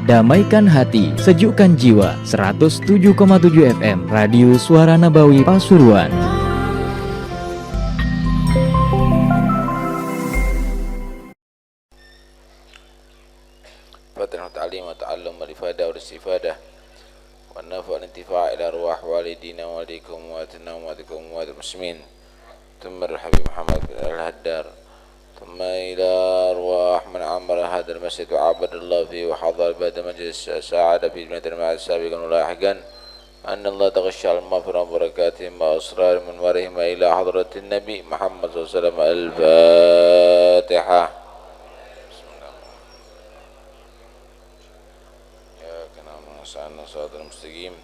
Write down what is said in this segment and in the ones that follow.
Damaikan hati, sejukkan jiwa. 107,7 FM Radio Suara Nabawi Pasuruan. Fatihah ta'lim wa ta'allum wa ifadah wa istifadah wa nafa' al-intifa' ila arwah walidina wa walikum wa atina wa walikum wa muslimin thumma al-habib Muhammad al-Haddar thumma ila arwah man amara hadal masjid wa abadallah fi wa hadar bada majlis sa'ada fi jumlatin ma'ad sabiqan wa lahiqan anna Allah taghasha al-maghfirah wa barakatihim wa asrar min warihim ila hadratin nabi Muhammad sallallahu alaihi wasallam. Al-Fatihah. صراط المستقيم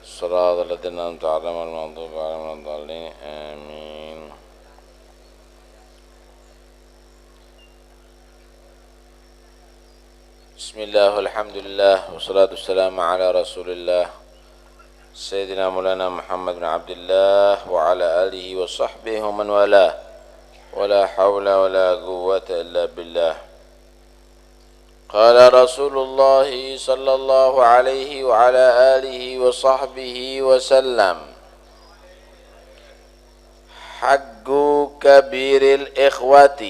صراط الذين أنعمت عليهم غير المغضوب عليهم ولا الضالين آمين. بسم الله والحمد لله والصلاة والسلام على رسول الله سيدنا مولانا محمد بن عبد الله وعلى آله وصحبه ومن والاه ولا حول ولا قوة إلا بالله. قال رسول الله صلى الله عليه وعلى آله وصحبه وسلم حق كبير الإخوة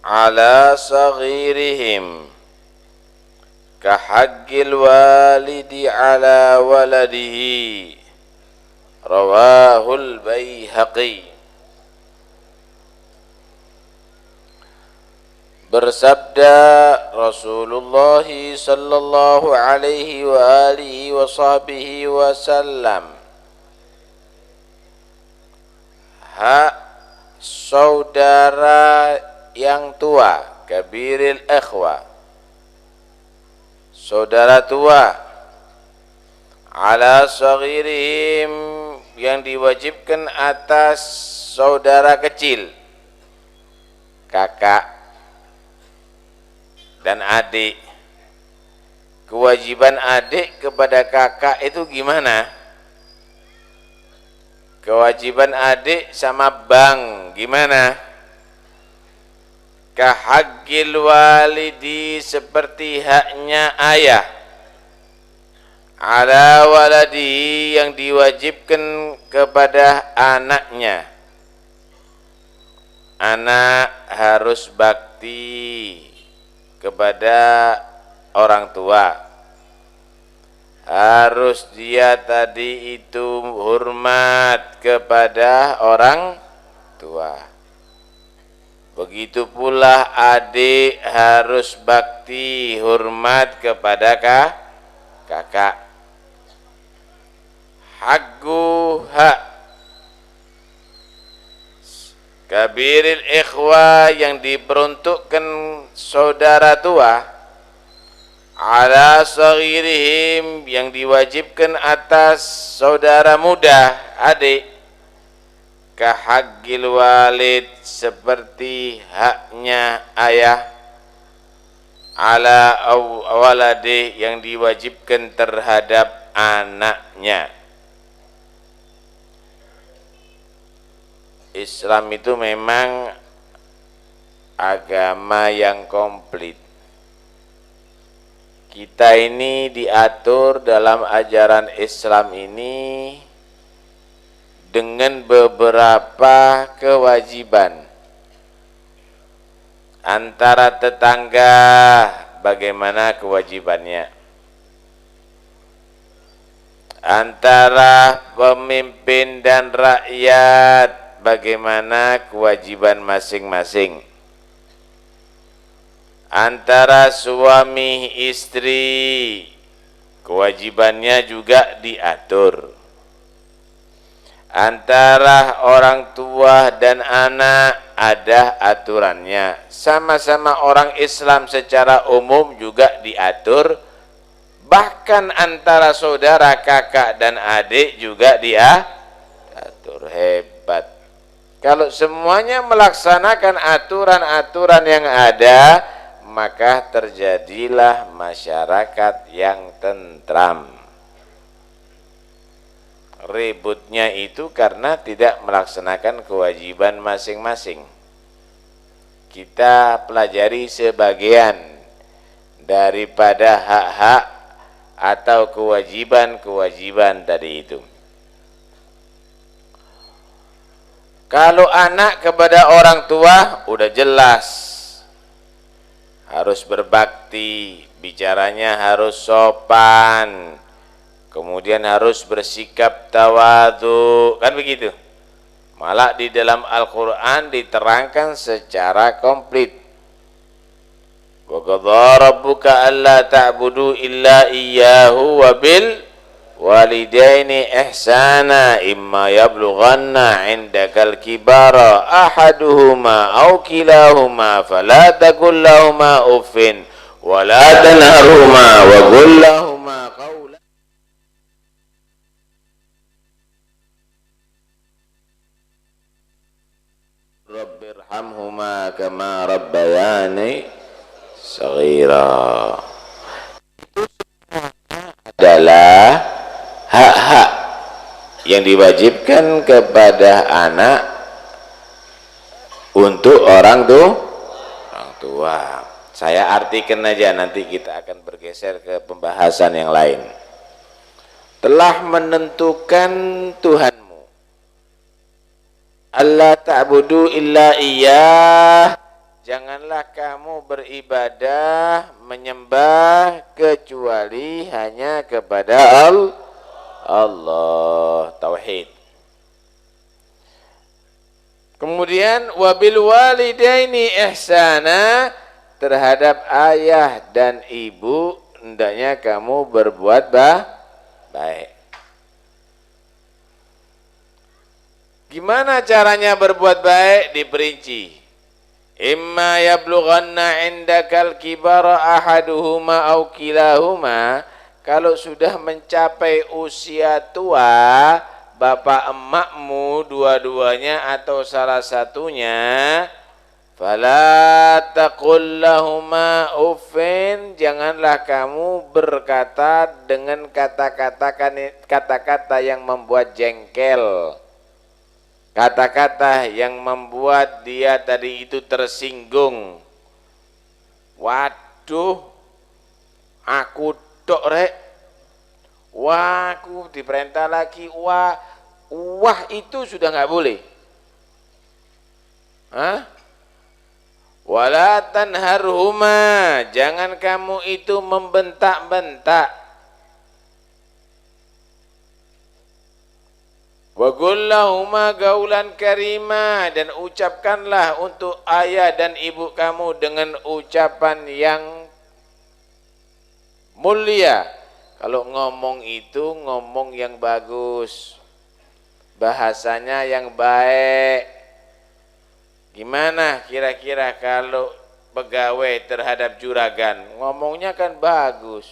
على صغيرهم كحق الوالد على ولده رواه البيهقي. Bersabda Rasulullah sallallahu alaihi wa alihi wa sahbihi wasallam, hak saudara yang tua, kabiril ikhwa, saudara tua, ala saghirihim, yang diwajibkan atas saudara kecil, kakak dan adik. Kewajiban adik kepada kakak itu gimana? Kewajiban adik sama bang gimana? Kahaqqil walidi, seperti haknya ayah, ala waladi, yang diwajibkan kepada anaknya. Anak harus bakti kepada orang tua, harus dia tadi itu hormat kepada orang tua. Begitu pula adik harus bakti hormat kepada kakak. Haqqu hak kabiril ikhwa, yang diperuntukkan saudara tua, ala saghirihim, yang diwajibkan atas saudara muda, adik, kahaqqil walid, seperti haknya ayah, ala waladi, yang diwajibkan terhadap anaknya. Islam itu memang agama yang komplit. Kita ini diatur dalam ajaran Islam ini dengan beberapa kewajiban. Antara tetangga bagaimana kewajibannya, antara pemimpin dan rakyat bagaimana kewajiban masing-masing, antara suami istri kewajibannya juga diatur, antara orang tua dan anak ada aturannya. Sama-sama orang Islam secara umum juga diatur, bahkan antara saudara, kakak dan adik juga diatur. Hebat. Kalau semuanya melaksanakan aturan-aturan yang ada, maka terjadilah masyarakat yang tentram. ributnya itu karena tidak melaksanakan kewajiban masing-masing. Kita pelajari sebagian daripada hak-hak atau kewajiban-kewajiban tadi itu. Kalau anak kepada orang tua udah jelas, harus berbakti, bicaranya harus sopan, kemudian harus bersikap tawadhu, kan begitu. Malah di dalam Al-Quran diterangkan secara komplit. Wa qadha rabbuka alla ta'budu illa iyyahu wa bil walidaini ihsana imma yablughanna 'indakal kibara ahaduhuma aw kilahuma fala taqul lahumā uffin wa la tanharhumā wa qul lahumā qawlan rabbirhamhumā kamā rabbayani shaghīrā. Adalah hak-hak yang diwajibkan kepada anak untuk orang tua. Saya artikan aja, nanti kita akan bergeser ke pembahasan yang lain. Telah menentukan Tuhanmu, Allah ta'budu illa iyyah, janganlah kamu beribadah, menyembah kecuali hanya kepada Allah. Tauhid. Kemudian wabil walidaini ihsana, terhadap ayah dan ibu hendaknya kamu berbuat baik. Gimana caranya berbuat baik? Diperinci. Imma yablughanna 'indakal kibara ahaduhuma aw kilahuma, kalau sudah mencapai usia tua, bapak emakmu dua-duanya atau salah satunya, fala taqul lahumā uffin, janganlah kamu berkata dengan kata-kata yang membuat jengkel. Kata-kata yang membuat dia tadi itu tersinggung. Waduh, aku tok rek. Wah, aku diperintah lagi. Wah itu sudah nggak boleh. Hah? Wala tanharhuma, jangan kamu itu membentak-bentak. Wa qul lahumā qawlan karīmā, dan ucapkanlah untuk ayah dan ibu kamu dengan ucapan yang mulia. Kalau ngomong itu ngomong yang bagus, bahasanya yang baik. Gimana kira-kira kalau pegawai terhadap juragan, ngomongnya kan bagus.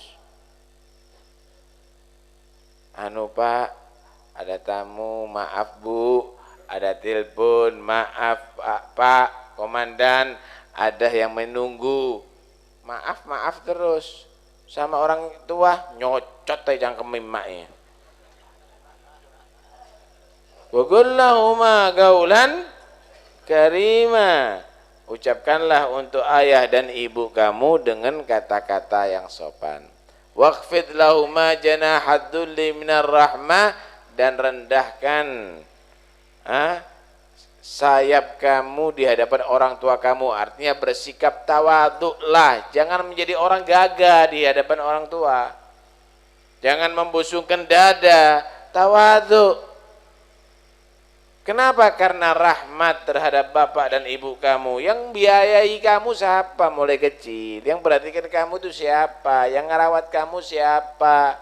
Anu Pak, ada tamu, maaf Bu, ada telepon, maaf Pak Komandan, ada yang menunggu. Maaf terus. Sama orang tua nyocot aja cangkem emaknya. Wa qul lahumā qawlan karīmā, ucapkanlah untuk ayah dan ibu kamu dengan kata-kata yang sopan. Waqfid lahumā janāhad dhulli minar rahmah, dan rendahkan sayap kamu di hadapan orang tua kamu, artinya bersikap tawadhu'lah, jangan menjadi orang gagah di hadapan orang tua, jangan membusungkan dada, tawadhu. Kenapa? Karena rahmat terhadap bapak dan ibu kamu. Yang biayai kamu siapa mulai kecil? Yang perhatikan kamu itu siapa? Yang ngerawat kamu siapa?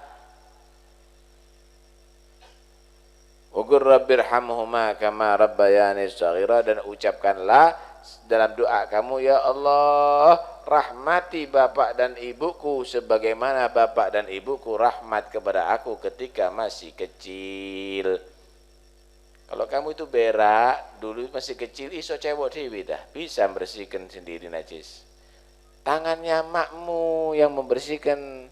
Ugur rabbirhamhumā kamā rabbayani shaghīrā, dan ucapkanlah dalam doa kamu, ya Allah, rahmati bapak dan ibuku sebagaimana bapak dan ibuku rahmat kepada aku ketika masih kecil. Kalau kamu itu berak dulu masih kecil, iso cewek dewi dah, bisa membersihkan sendiri najis. Tangannya makmu yang membersihkan,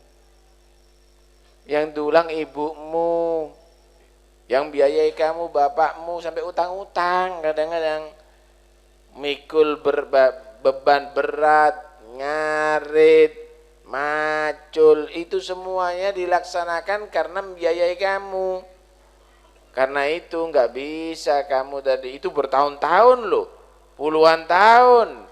yang dulang ibumu. Yang biayai kamu bapakmu sampai utang-utang, kadang-kadang mikul beban berat, ngarit, macul, itu semuanya dilaksanakan karena membiayai kamu. Karena itu nggak bisa kamu tadi itu bertahun-tahun loh, puluhan tahun.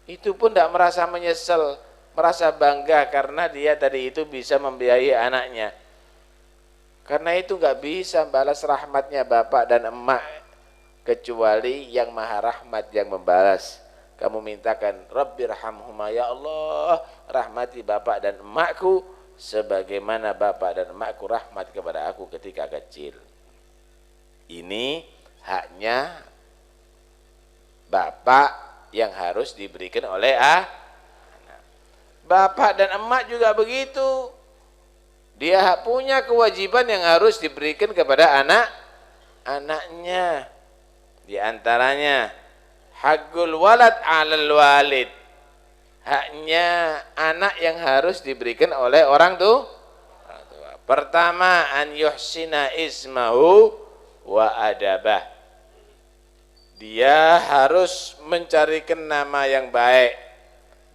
Itu pun tidak merasa menyesal, merasa bangga karena dia tadi itu bisa membiayai anaknya. Karena itu nggak bisa balas rahmatnya bapak dan emak kecuali yang maha rahmat yang membalas. Kamu mintakan Rabbirhamhuma, ya Allah rahmati bapak dan emakku sebagaimana bapak dan emakku rahmat kepada aku ketika kecil. Ini haknya bapak yang harus diberikan oleh anak. Bapak dan emak juga begitu. Dia punya kewajiban yang harus diberikan kepada anaknya. Di antaranya haqqul walad 'alal walid. Haknya anak yang harus diberikan oleh orang tua. Pertama, an yuhsina ismahu wa adabah. Dia harus mencarikan nama yang baik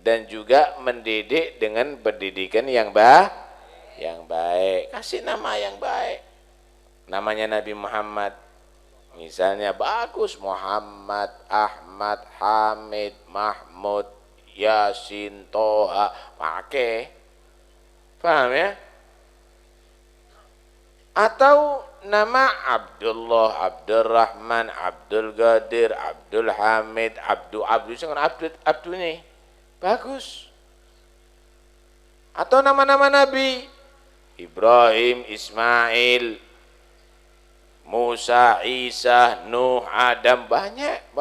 dan juga mendidik dengan pendidikan yang baik. Kasih nama yang baik. Namanya Nabi Muhammad. Misalnya bagus, Muhammad, Ahmad, Hamid, Mahmud, Yasin, Toha, pakai. Paham ya? Atau nama Abdullah, Abdurrahman, Abdul Qadir, Abdul Hamid, Abdul ini bagus. Atau nama-nama Nabi Ibrahim, Ismail, Musa, Isa, Nuh, Adam, banyak.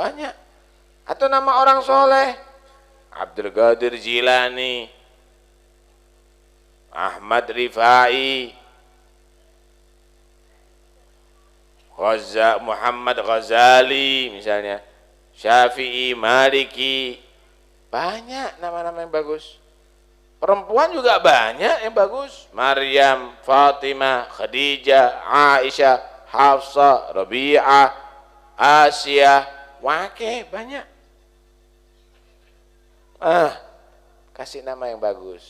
Atau nama orang soleh Abdul Qadir Jilani, Ahmad Rifai, Muhammad Ghazali misalnya, Syafi'i, Maliki, banyak nama-nama yang bagus. Perempuan juga banyak yang bagus. Maryam, Fatimah, Khadijah, Aisyah, Hafsah, Rabi'ah, Asia, banyak. Kasih nama yang bagus.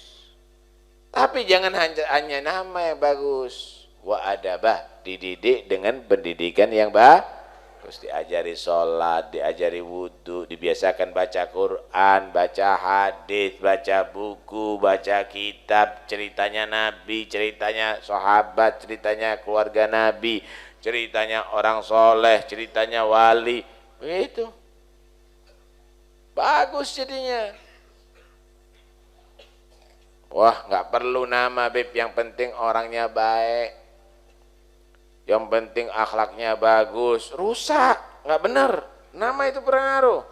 Tapi jangan hanya nama yang bagus. Wa adabah, dididik dengan pendidikan yang bagus. Diajari sholat, diajari wudhu, dibiasakan baca Quran, baca hadis, baca buku, baca kitab, ceritanya Nabi, ceritanya sahabat, ceritanya keluarga Nabi, ceritanya orang soleh, ceritanya wali, begitu. Bagus jadinya. Wah, nggak perlu nama Beb, yang penting orangnya baik, yang penting akhlaknya bagus. Rusak, nggak benar. Nama itu berpengaruh.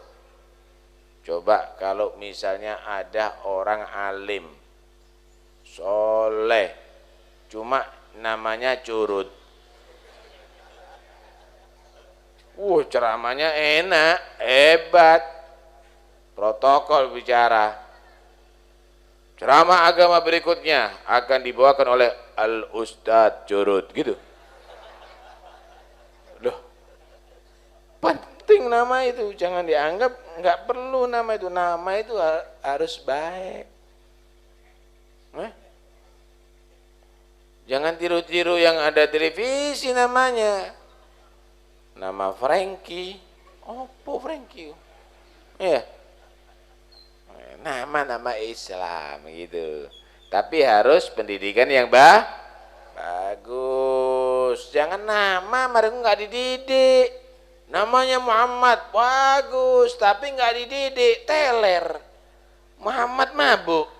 Coba kalau misalnya ada orang alim, soleh, cuma namanya Curut. Ceramahnya enak, hebat, protokol bicara. Ceramah agama berikutnya akan dibawakan oleh Al-Ustadz Curut, gitu. Loh, penting nama itu, jangan dianggap nggak perlu nama itu. Nama itu harus baik. Jangan tiru-tiru yang ada televisi namanya. Nama Frankie, opo Frankie? Ya, nama Islam gitu. Tapi harus pendidikan yang bagus. Jangan nama mereka nggak dididik. Namanya Muhammad, bagus, tapi nggak dididik, teler. Muhammad mabuk.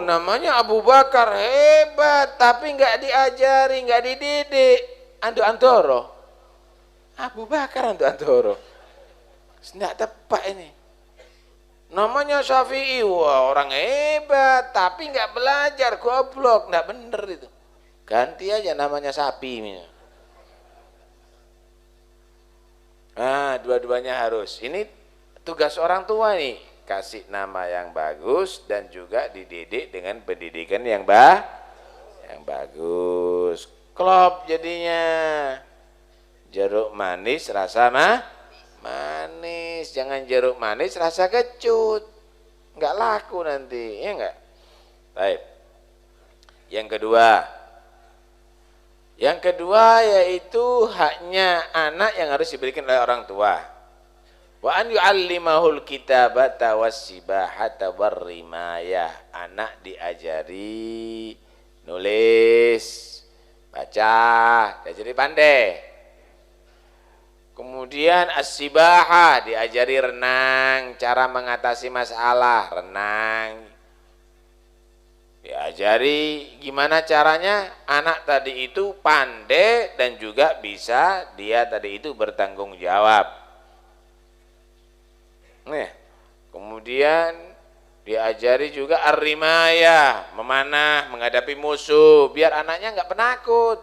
Namanya Abu Bakar, hebat, tapi nggak diajari, nggak dididik. Antoro. Abu Bakar antoro. Tidak tepat ini. Namanya Syafi'i, orang hebat, tapi nggak belajar, goblok, nggak bener itu. Ganti aja namanya sapi. Dua-duanya harus. Ini tugas orang tua nih, kasih nama yang bagus dan juga dididik dengan pendidikan yang bagus. klop jadinya. Jeruk manis rasa manis, jangan jeruk manis rasa kecut, nggak laku nanti, ya nggak? Baik. Yang kedua yaitu haknya anak yang harus diberikan oleh orang tua. Wa an yu'allimahul kitabata wassibahata warrimayah. Anak diajari nulis, baca, diajari pandai. Kemudian as-sibahah, diajari renang, cara mengatasi masalah, renang. Diajari gimana caranya anak tadi itu pandai dan juga bisa dia tadi itu bertanggung jawab. Nih, kemudian diajari juga ar-rimayah, memanah, menghadapi musuh, biar anaknya nggak penakut.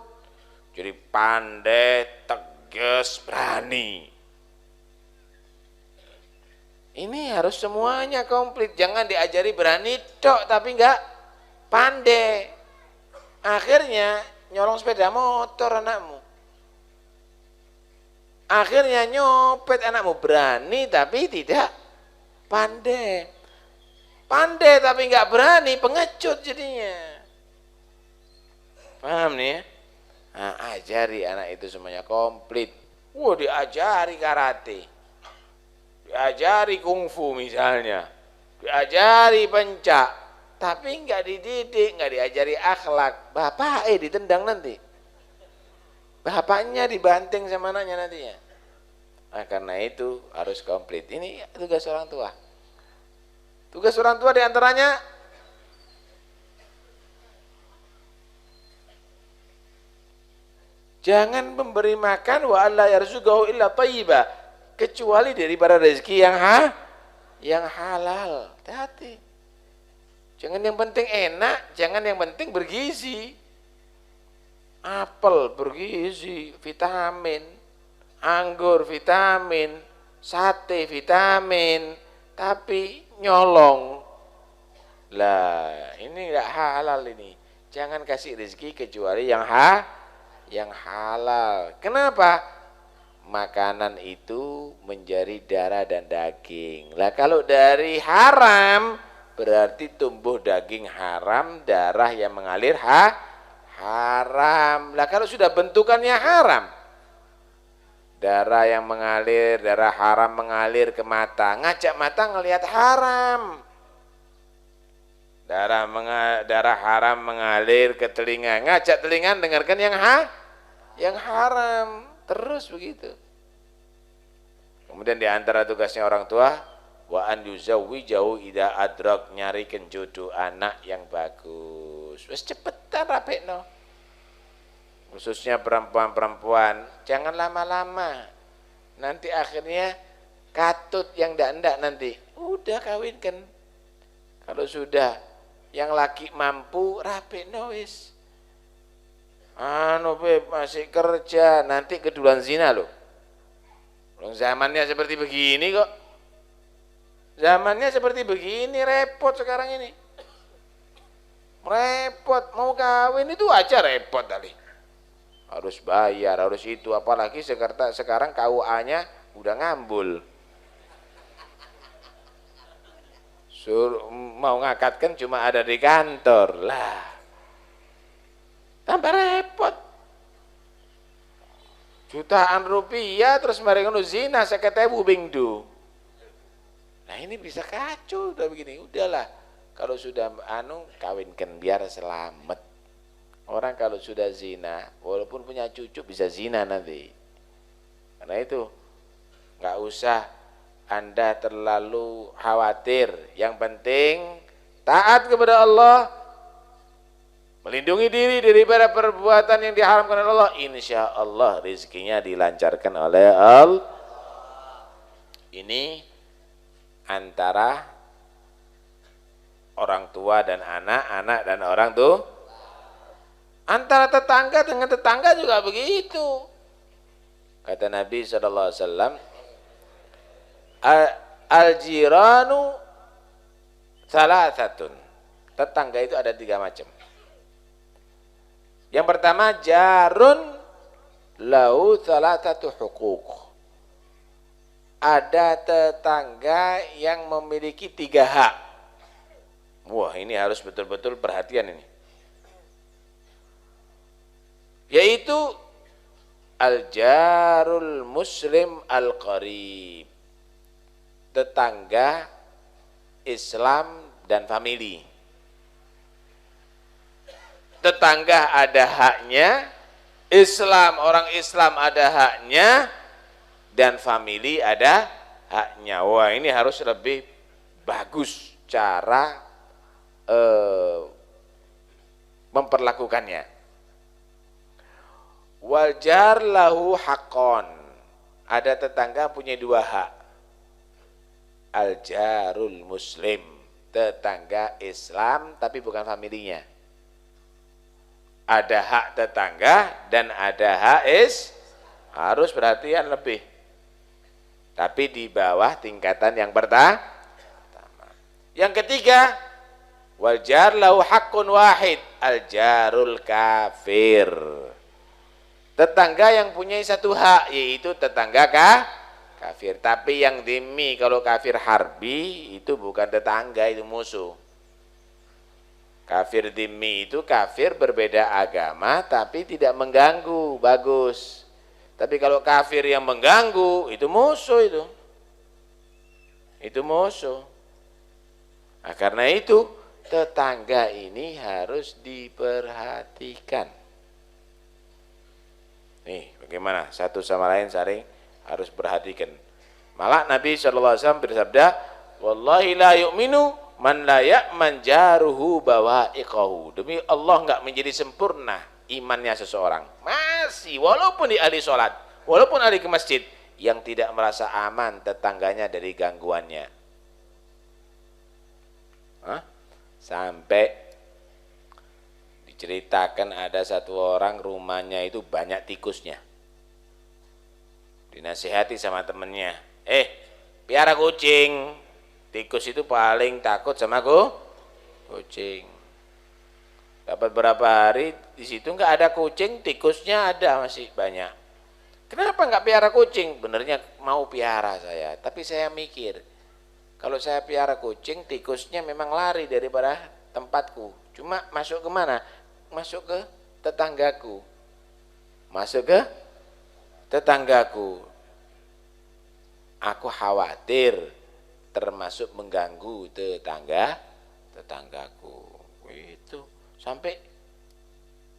Jadi pandai, tegas, berani. Ini harus semuanya komplit, jangan diajari berani tok tapi nggak pandai. Akhirnya nyolong sepeda motor anakmu. Akhirnya nyopet anakmu, berani tapi tidak pandai. Pandai tapi nggak berani, pengecut jadinya. Paham nih ya? Nah, ajari anak itu semuanya komplit. Wah, diajari karate, diajari kungfu misalnya, diajari pencak, tapi nggak dididik, nggak diajari akhlak. Bapak ditendang nanti. Bapaknya dibanting sama anaknya nantinya. Nah, karena itu harus komplit. Ini tugas orang tua. Tugas orang tua diantaranya jangan memberi makan wa alla yarzuqahu illa thayyiba, kecuali daripada rezeki yang halal. Hati-hati. Jangan yang penting enak, jangan yang penting bergizi. Apel bergizi, vitamin, anggur vitamin, sate vitamin, tapi nyolong. Lah, ini enggak halal ini. Jangan kasih rezeki kecuali yang halal. Kenapa? Makanan itu menjadi darah dan daging. Lah kalau dari haram berarti tumbuh daging haram, darah yang mengalir haram. Lah kalau sudah bentukannya haram, darah yang mengalir, darah haram mengalir ke mata, ngajak mata ngelihat haram. Darah haram mengalir ke telinga, ngajak telinga dengarkan yang haram. Terus begitu. Kemudian di antara tugasnya orang tua, wa an yuzawwijahu idza adrak, nyarikan jodoh anak yang bagus. Wes cepetan rapekno. Khususnya perempuan-perempuan, jangan lama-lama. Nanti akhirnya katut yang ndak-ndak nanti. Udah kawinkan. Kalau sudah yang laki mampu, rapekno wis. Beb masih kerja, nanti keduluan zina loh. Zamannya seperti begini kok. Zamannya seperti begini, repot sekarang ini. Repot, mau kawin itu aja repot tadi. Harus bayar, harus itu, apalagi sekarang KUA-nya udah ngambul. Mau ngakatkan cuma ada di kantor. Lah. Tambah repot. Jutaan rupiah terus mereka zina 50.000 bingdu. Nah ini bisa kacau udah begini. Udahlah, kalau sudah kawinkan biar selamat. Orang kalau sudah zina, walaupun punya cucu bisa zina nanti. Karena itu nggak usah Anda terlalu khawatir. Yang penting taat kepada Allah, melindungi diri daripada perbuatan yang diharamkan oleh Allah. Insya Allah rezekinya dilancarkan oleh Allah. Ini antara orang tua dan anak, anak dan orang tua. Antara tetangga dengan tetangga juga begitu. Kata Nabi SAW, al-jiranu salasatun. Tetangga itu ada 3 macam. Yang pertama, jarun lahu thalathatu huquq. Ada tetangga yang memiliki 3 hak. Wah, ini harus betul-betul perhatian ini. Yaitu al-jarul muslim al-qarib. Tetangga Islam dan famili. Tetangga ada haknya, orang Islam ada haknya, dan famili ada haknya. Wah, ini harus lebih bagus cara memperlakukannya. Wal jar lahu haqqon. Ada tetangga punya 2 hak. Al jarul muslim, tetangga Islam tapi bukan familinya. Ada hak tetangga dan ada hak harus perhatian lebih. Tapi di bawah tingkatan yang pertama. Yang ketiga, wal jar lahu haqqun wahid, al jarul kafir. Tetangga yang punya 1 hak, yaitu tetangga kafir. Tapi yang dhimmi, kalau kafir harbi itu bukan tetangga, itu musuh. Kafir dhimmi itu kafir berbeda agama tapi tidak mengganggu, bagus. Tapi kalau kafir yang mengganggu, itu musuh itu. Itu musuh. Nah, karena itu tetangga ini harus diperhatikan. Nih, bagaimana satu sama lain saling harus perhatikan. Malah Nabi SAW bersabda, wallahi la yu'minu man la ya'man jaruhu bawa'iqahu. Demi Allah enggak menjadi sempurna imannya seseorang. Masih, walaupun di ahli sholat, walaupun ahli ke masjid, yang tidak merasa aman tetangganya dari gangguannya. Sampai diceritakan ada satu orang rumahnya itu banyak tikusnya. Dinasihati sama temennya, piara kucing. Tikus itu paling takut sama kucing. Dapat berapa hari di situ nggak ada kucing, tikusnya ada masih banyak. Kenapa nggak piara kucing? Benernya mau piara saya, tapi saya mikir kalau saya piara kucing, tikusnya memang lari daripada tempatku. Cuma masuk ke mana? Masuk ke tetanggaku. Masuk ke tetanggaku. Aku khawatir termasuk mengganggu tetanggaku. Itu sampai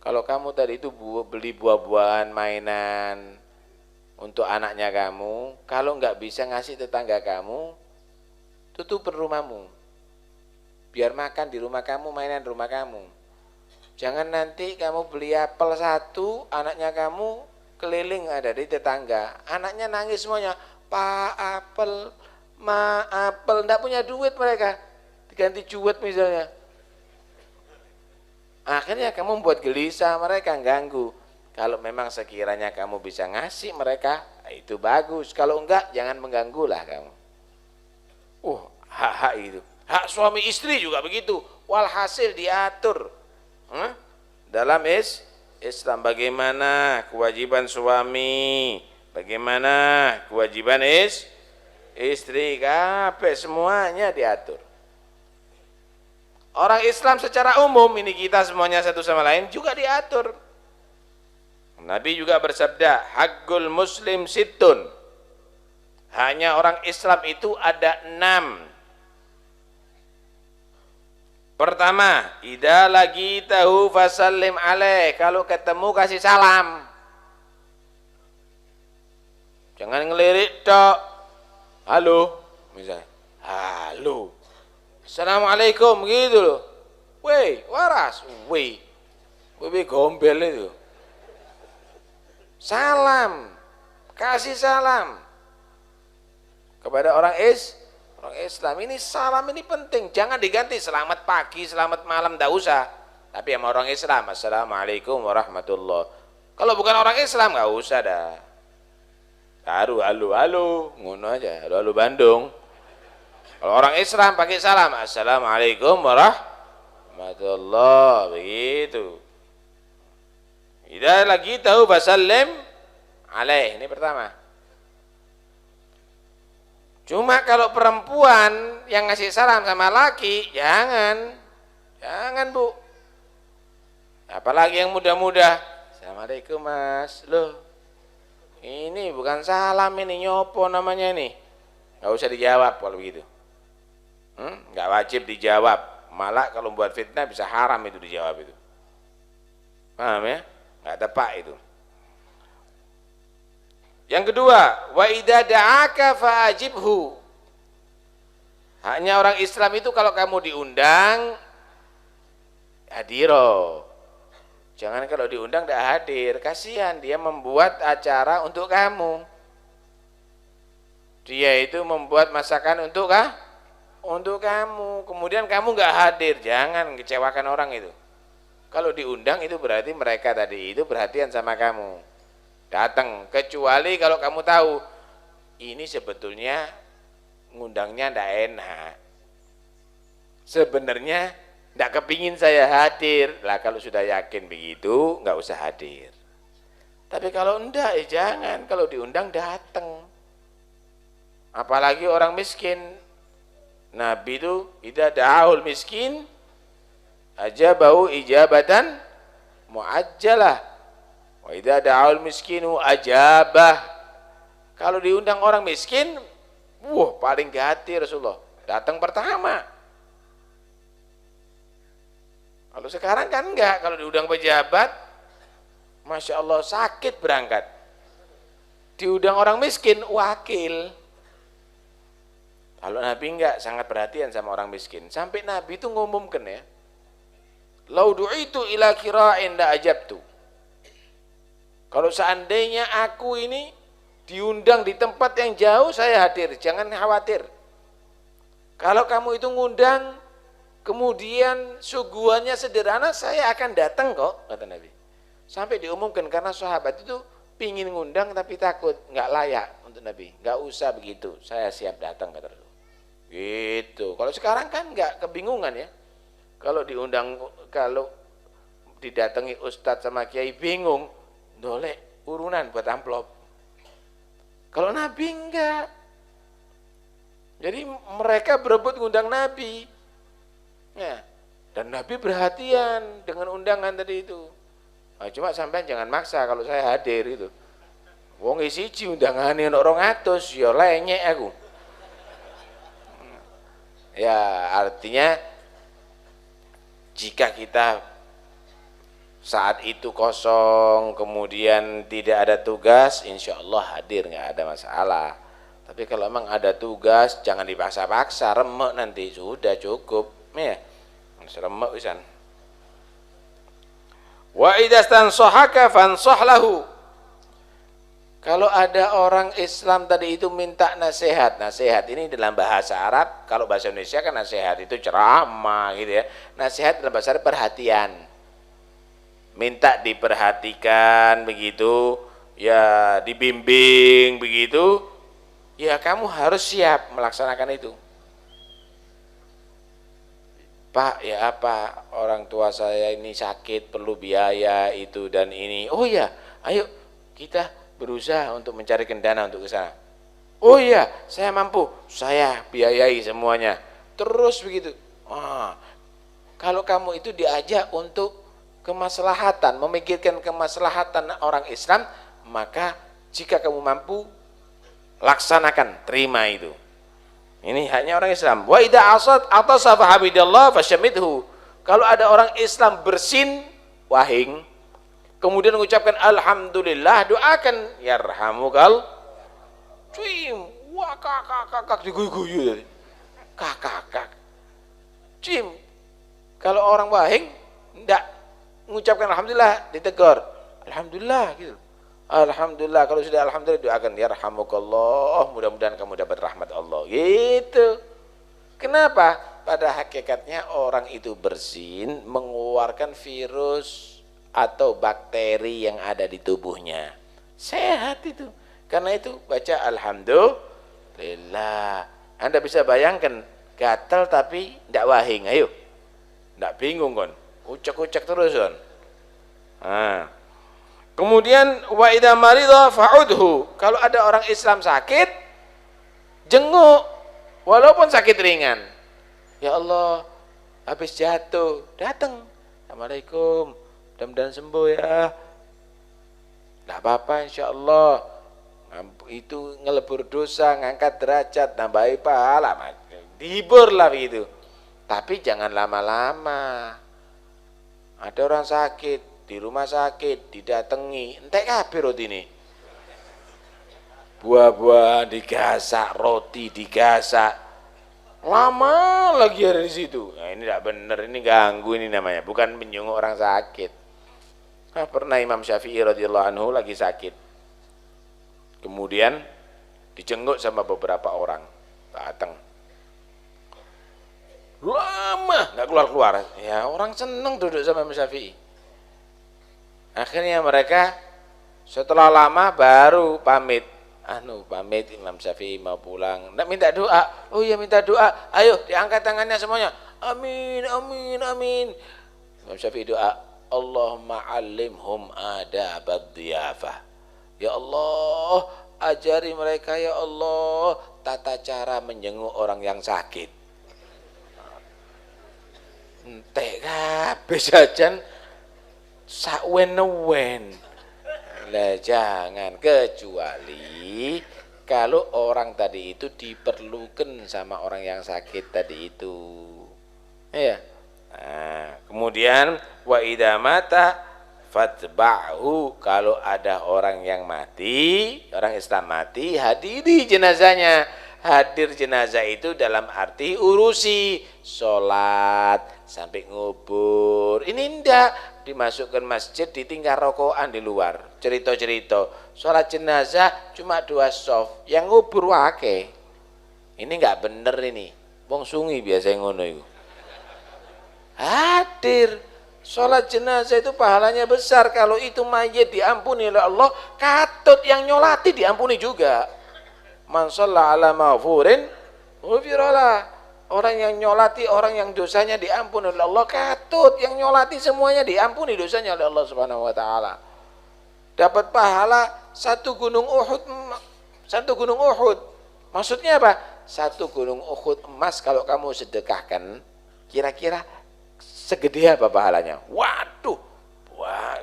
kalau kamu tadi itu beli buah-buahan mainan untuk anaknya kamu, kalau nggak bisa ngasih tetangga kamu, tutup rumahmu. Biar makan di rumah kamu, mainan di rumah kamu. Jangan nanti kamu beli apel 1, anaknya kamu keliling ada di tetangga, anaknya nangis semuanya, Pak apel, Ma apel, enggak punya duit mereka, diganti cuet misalnya. Akhirnya kamu membuat gelisah mereka, ganggu. Kalau memang sekiranya kamu bisa ngasih mereka, itu bagus. Kalau enggak, jangan mengganggu lah kamu. Hak-hak itu. Hak suami istri juga begitu. Walhasil diatur dalam Islam. Bagaimana kewajiban suami, bagaimana kewajiban istri, kabeh semuanya diatur. Orang Islam secara umum, ini kita semuanya satu sama lain juga diatur. Nabi juga bersabda, haqqul muslim sittun. Hanya orang Islam itu ada 6. Pertama, idza laqitahu fasallim alaih. Kalau ketemu kasih salam. Jangan ngelirik tok. Halo, misalnya, halo, assalamualaikum, gitu loh. Weh, waras, weh gombel itu. Salam, kasih salam kepada orang Islam. Ini salam ini penting, jangan diganti selamat pagi, selamat malam, tidak usah. Tapi sama orang Islam, assalamualaikum warahmatullah. Kalau bukan orang Islam, nggak usah dah. Halo, ngono aja, halo Bandung. Kalau orang Islam pakai salam, assalamualaikum warahmatullahi, begitu. Idza laqitahu fasallim alaih. Ini pertama. Cuma kalau perempuan yang ngasih salam sama laki, jangan Bu. Apalagi yang muda-muda, assalamualaikum mas, loh ini bukan salam, ini nyopo namanya ini, nggak usah dijawab kalau begitu, nggak wajib dijawab, malah kalau buat fitnah bisa haram itu dijawab itu, paham ya? Nggak tepat itu. Yang kedua, wa idza da'aka fa'ajibhu. Haknya orang Islam itu kalau kamu diundang, hadiro. Jangan kalau diundang tidak hadir, kasihan dia membuat acara untuk kamu. Dia itu membuat masakan untuk kamu. Kemudian kamu nggak hadir, jangan kecewakan orang itu. Kalau diundang itu berarti mereka tadi itu perhatian sama kamu. Datang, kecuali kalau kamu tahu ini sebetulnya ngundangnya ndak enak, sebenarnya ndak kepingin saya hadir lah. Kalau sudah yakin begitu nggak usah hadir. Tapi kalau enggak jangan, kalau diundang datang. Apalagi orang miskin, Nabi itu idza da'aul miskin aja bau ijabatan muajjalah. Wa idza da'al miskinu ajabah. Kalau diundang orang miskin, paling hati Rasulullah, datang pertama. Kalau sekarang kan enggak, kalau diundang pejabat, Masya Allah sakit berangkat. Diundang orang miskin, wakil. Kalau Nabi enggak, sangat perhatian sama orang miskin. Sampai Nabi itu ngumumkan ya, lau du'itu ila kira'in la ajabtu. Kalau seandainya aku ini diundang di tempat yang jauh, saya hadir, jangan khawatir. Kalau kamu itu ngundang, kemudian suguhannya sederhana, saya akan datang kok, kata Nabi. Sampai diumumkan karena sahabat itu pingin ngundang tapi takut, nggak layak untuk Nabi. Nggak usah begitu, saya siap datang, kata Rasul. Gitu. Kalau sekarang kan nggak, kebingungan ya. Kalau diundang, kalau didatangi ustadz sama kiai bingung, dolek urunan buat amplop. Kalau Nabi enggak. Jadi mereka berebut ngundang Nabi. Ya. Dan Nabi perhatian dengan undangan tadi itu. Nah, cuma sampai jangan maksa kalau saya hadir itu. Wong siji undangane ono 200 ya lenyek aku. Ya, artinya jika kita saat itu kosong, kemudian tidak ada tugas, insya Allah hadir, nggak ada masalah. Tapi kalau memang ada tugas, jangan dipaksa-paksa, remek nanti, sudah cukup, ya, remek pisan. Wa idza stansahaka fansah lahu. Kalau ada orang Islam tadi itu minta nasihat ini dalam bahasa Arab, kalau bahasa Indonesia kan nasihat itu ceramah gitu ya. Nasihat dalam bahasa Arab perhatian. Minta diperhatikan begitu, ya dibimbing begitu, ya kamu harus siap melaksanakan itu. Pak, ya apa, orang tua saya ini sakit, perlu biaya itu dan ini. Oh ya, ayo kita berusaha untuk mencari dana untuk ke sana. Oh ya, saya mampu, saya biayai semuanya. Terus begitu. Kalau kamu itu diajak untuk kemaslahatan, memikirkan kemaslahatan orang Islam, maka jika kamu mampu, laksanakan, terima itu. Ini haknya orang Islam. Wa idza atasa fa hamidallah fasyamidhu. Kalau ada orang Islam bersin wahing, kemudian mengucapkan alhamdulillah, doakan yarhamukal. Cuim, wah kakak diguyu-guyu. Kakak. Cuim. Kalau orang wahing enggak mengucapkan alhamdulillah, ditegur. Alhamdulillah gitu. Alhamdulillah, kalau sudah alhamdulillah doakan yarhamukallah, mudah-mudahan kamu dapat rahmat Allah. Gitu. Kenapa? Pada hakikatnya orang itu bersin mengeluarkan virus atau bakteri yang ada di tubuhnya. Sehat itu. Karena itu baca alhamdulillah. Anda bisa bayangkan gatal tapi tidak wahing. Ayo. Tidak bingung kan? Ucek-ucek terus kan. Kemudian wa idza marida fa'udhu. Kalau ada orang Islam sakit, jenguk walaupun sakit ringan. Ya Allah, habis jatuh, datang. Assalamualaikum, mudah-mudahan sembuh ya. Enggak apa-apa insyaallah. Itu ngelebur dosa, ngangkat derajat, nambahi pahala. Dihibur lah begitu. Tapi jangan lama-lama. Ada orang sakit di rumah sakit, didatangi, entek kabeh rotine. Buah-buahan digasak, roti digasak. Lama lagi ada di situ. Nah, ini tidak benar, ini ganggu ini namanya, bukan menyungguh orang sakit. Nah, pernah Imam Syafi'i radhiyallahu anhu lagi sakit. Kemudian dijenguk sama beberapa orang. Datang. Lama nggak keluar-keluar. Ya, orang seneng duduk sama Imam Syafi'i. Akhirnya mereka setelah lama baru pamit. Pamit Imam Syafi'i mau pulang. Nak minta doa. Oh iya minta doa. Ayo diangkat tangannya semuanya. Amin, amin, amin. Imam Syafi'i doa. Allahumma alimhum adabad dhiyafah. Ya Allah, ajari mereka ya Allah tata cara menjenguk orang yang sakit. Entek kabeh jajan sakwen-wen. Lah jangan, kecuali kalau orang tadi itu diperlukan sama orang yang sakit tadi itu. Ya. Nah, kemudian wa idza mata fatba'hu, kalau ada orang yang mati, orang Islam mati, hadiri jenazahnya. Hadir jenazah itu dalam arti urusi, sholat sampai ngubur. Ini ndak dimasukkan masjid, ditinggal rokokan di luar. Cerita-cerita sholat jenazah cuma 2 soft, yang ngubur wake. Ini nggak bener ini. Wong sungi biasa ngono itu. Hadir sholat jenazah itu pahalanya besar. Kalau itu mayit diampuni oleh Allah, katut yang nyolati diampuni juga. Man shalla ala maghfurin ghufiralah. Orang yang nyolati, orang yang dosanya diampuni oleh Allah, katut yang nyolati semuanya diampuni dosanya oleh Allah Subhanahu wa taala. Dapat pahala 1 gunung Uhud. 1 gunung Uhud. Maksudnya apa? 1 gunung Uhud emas kalau kamu sedekahkan, kira-kira segede apa pahalanya? Waduh. Wah,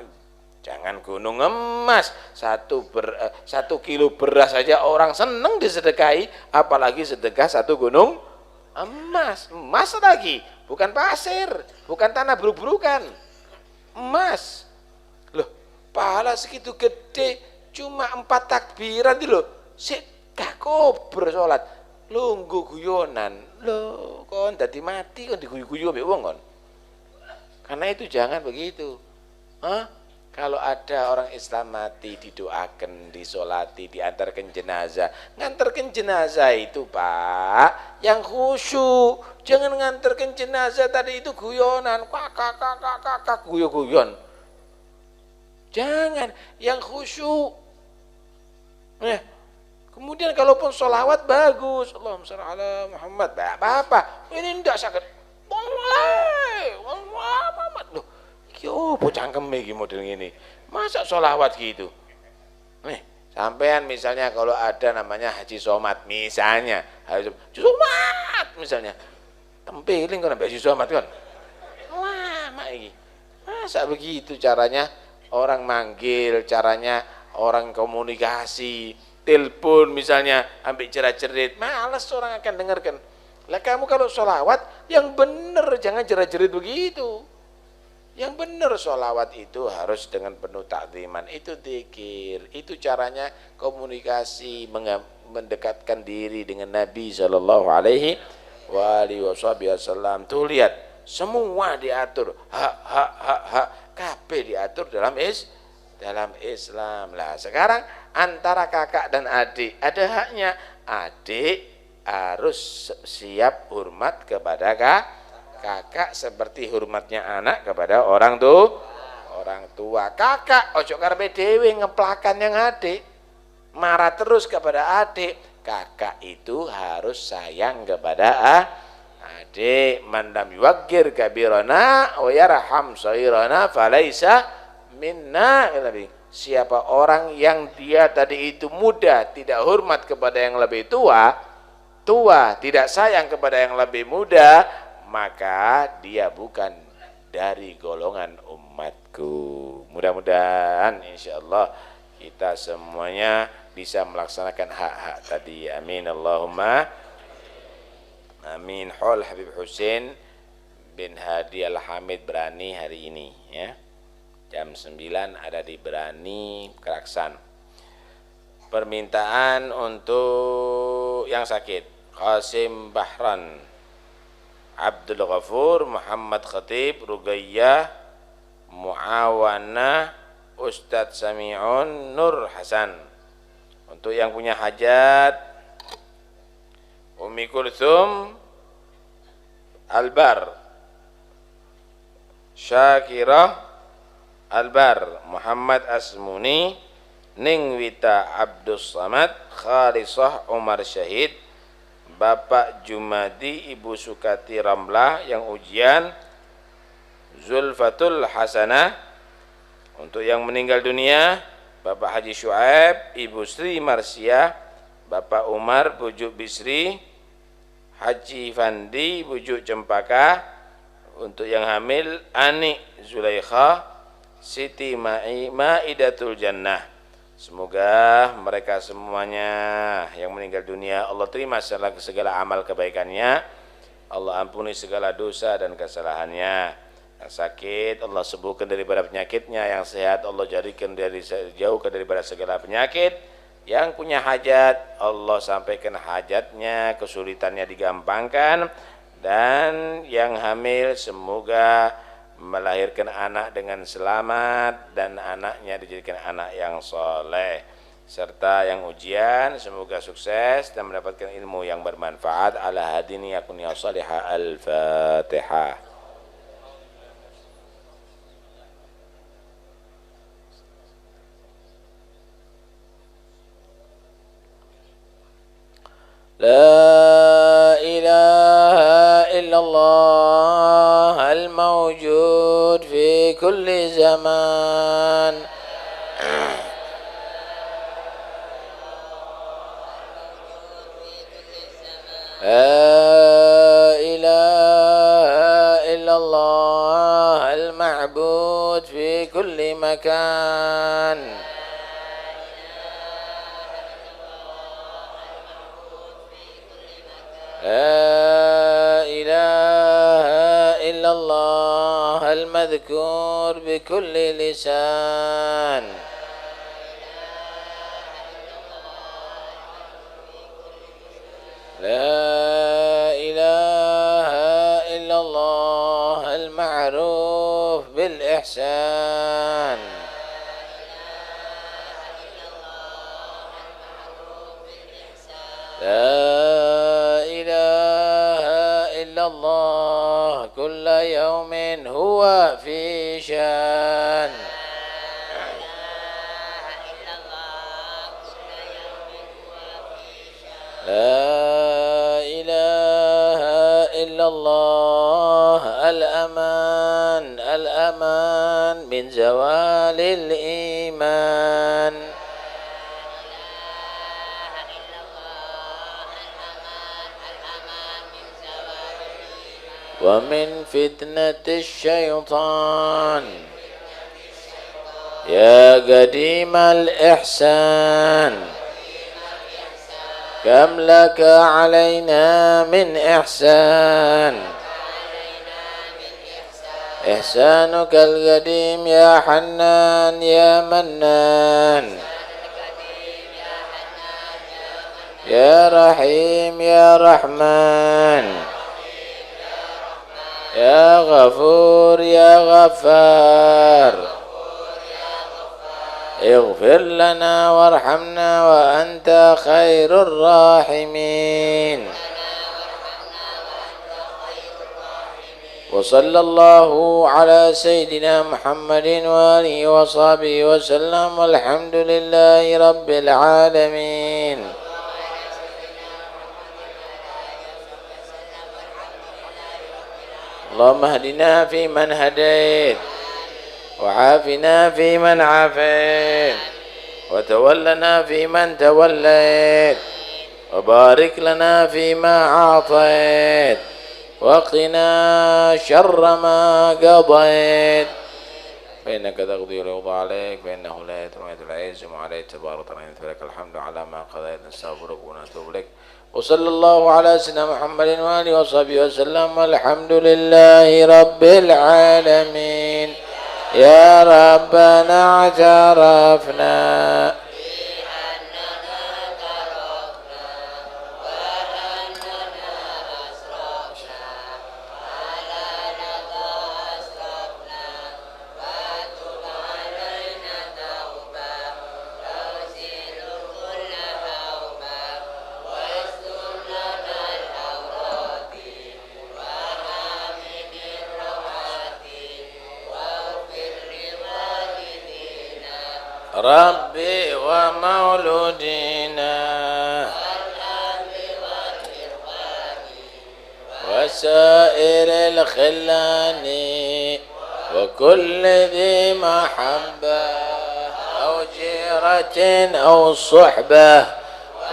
jangan gunung emas, 1 kilo beras saja orang seneng disedekahi, apalagi sedekah 1 gunung emas. Emas lagi, bukan pasir, bukan tanah beruk-berukan, emas. Loh, pahala segitu gede, cuma 4 takbiran itu loh. Sik gak kober salat, lungguh guyonan. Loh, kon dadi mati kon diguyu-guyu mbek wong kon. Karena itu jangan begitu. Kalau ada orang Islam mati, didoakan, disolati, diantarkan jenazah. Ngantarkan jenazah itu Pak, yang khusyuk. Jangan ngantarkan jenazah tadi itu guyonan, kakak guyon-guyon. Jangan, yang khusyuk. Kemudian kalaupun sholawat bagus, Allahumma sholli ala Muhammad, apa-apa. Ini tidak sakit. Muhammad loh. Yo, cangkem iki model ngene. Masa sholawat gitu? Sampean misalnya kalau ada namanya Haji Somad misalnya, Haji Somad misalnya. Tempeling kan Haji Somad kan. Lama iki. Masa begitu caranya orang manggil, caranya orang komunikasi, telepon misalnya, ambil jerat-jerit, malas orang akan dengarkan. Lah kamu kalau sholawat yang benar, jangan jerat-jerit begitu. Yang benar sholawat itu harus dengan penuh takziman. Itu dzikir, itu caranya komunikasi, mendekatkan diri dengan Nabi Shallallahu Alaihi Wasallam. Tuh lihat, semua diatur, hak, kabeh diatur dalam Islam. Lah sekarang antara kakak dan adik ada haknya. Adik harus siap hormat kepada kakak seperti hormatnya anak kepada orang tua. Kakak ojo karepe dhewe ngeplakan yang adik, marah terus kepada adik. Kakak itu harus sayang kepada adik. Man lam yuwaqqir kabirana wa yarham saghirana falaisa minna. siapa orang yang dia tadi itu muda, tidak hormat kepada yang lebih tua, tidak sayang kepada yang lebih muda, maka dia bukan dari golongan umatku. Mudah-mudahan insyaallah kita semuanya bisa melaksanakan hak-hak tadi. Amin Allahumma amin. Hol Habib Husin bin Hadi Al-Hamid Berani hari ini ya. Jam 9 ada di Berani Keraksan. Permintaan untuk yang sakit Qasim Bahran, Abdul Ghafur, Muhammad Khatib, Rugayyah, Muawana, Ustadz Sami'un, Nur Hasan. Untuk yang punya hajat Umi Kulthum Albar, Syakirah Albar, Muhammad Asmuni, Ningwita Abdus Samad, Khalisah Umar Syahid, Bapak Jumadi, Ibu Sukati Ramlah yang ujian, Zulfatul Hasanah. Untuk yang meninggal dunia, Bapak Haji Syuaib, Ibu Sri Marsia, Bapak Umar Bujuk Bisri, Haji Fandi Bujuk Cempaka. Untuk yang hamil, Ani Zulaikha, Siti Maidatul Jannah. Semoga mereka semuanya yang meninggal dunia Allah terima segala amal kebaikannya, Allah ampuni segala dosa dan kesalahannya. Yang sakit Allah sembuhkan daripada penyakitnya, yang sehat Allah jadikan jauhkan daripada segala penyakit. Yang punya hajat Allah sampaikan hajatnya, kesulitannya digampangkan. Dan yang hamil semoga melahirkan anak dengan selamat dan anaknya dijadikan anak yang soleh. Serta yang ujian semoga sukses dan mendapatkan ilmu yang bermanfaat. Ala hadini yakun ya salihah. Al-Fatihah. La ilaha illallah al-mawjud fi kulli zaman. La ilaha illallah al-ma'bud fi kulli makan. لا إله إلا الله المذكور بكل لسان. لا إله إلا الله المعروف بالإحسان. Allah kulla yawmin huwa fi syan. La ilaha illallah al-aman al-aman min zawalil iman. ومن فتنة الشيطان يا قديم الإحسان كم لك علينا من إحسان. إحسانك القديم يا حنان يا منان يا رحيم يا رحمن يا غفور يا غفار اغفر لنا وارحمنا وأنت خير الراحمين. وصلى الله على سيدنا محمد وآله وصحبه وسلم والحمد لله رب العالمين. اللهم اهدنا فيمن هديت وعافنا فيمن عافيت وتولنا فيمن توليت وبارك لنا فيما أعطيت وقنا شر ما قضيت فإنك تقضي ولا يقضى عليك فإنه لا يتم العز وما عليك تبارك وتعالى فلك الحمد على ما قضيت نستغفرك ونتوب إليك وصلى الله على سيدنا محمد وآله وصحبه وسلم والحمد لله رب العالمين يا ربنا اعترفنا ربي ومولودنا وسائر الخلان وكل ذي محبة أو جيرة أو صحبة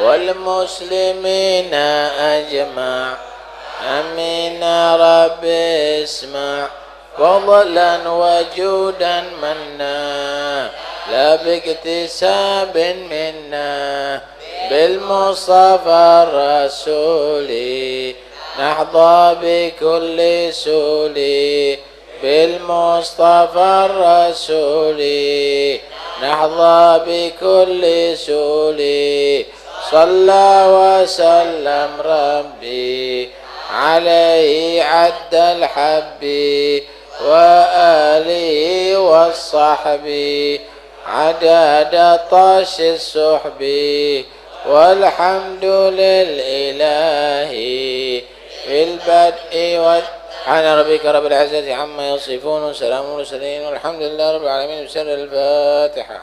والمسلمين أجمع أمين ربي اسمع فضلا وجودا منا لا باكتساب منا بالمصطفى الرسول نحظى بكل سول بالمصطفى الرسول نحظى بكل سول صلى وسلم ربي عليه عد الحب وآله والصحب عدد طاش السحب والحمد للإله في البدء سبحان ربك رب العزة عما يصفون وسلام على المرسلين والحمد لله رب العالمين بسر الفاتحة.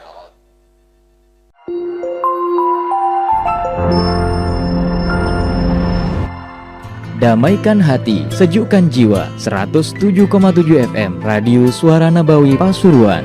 Damaikan hati, sejukkan jiwa. 107,7 FM Radio Suara Nabawi Pasuruan.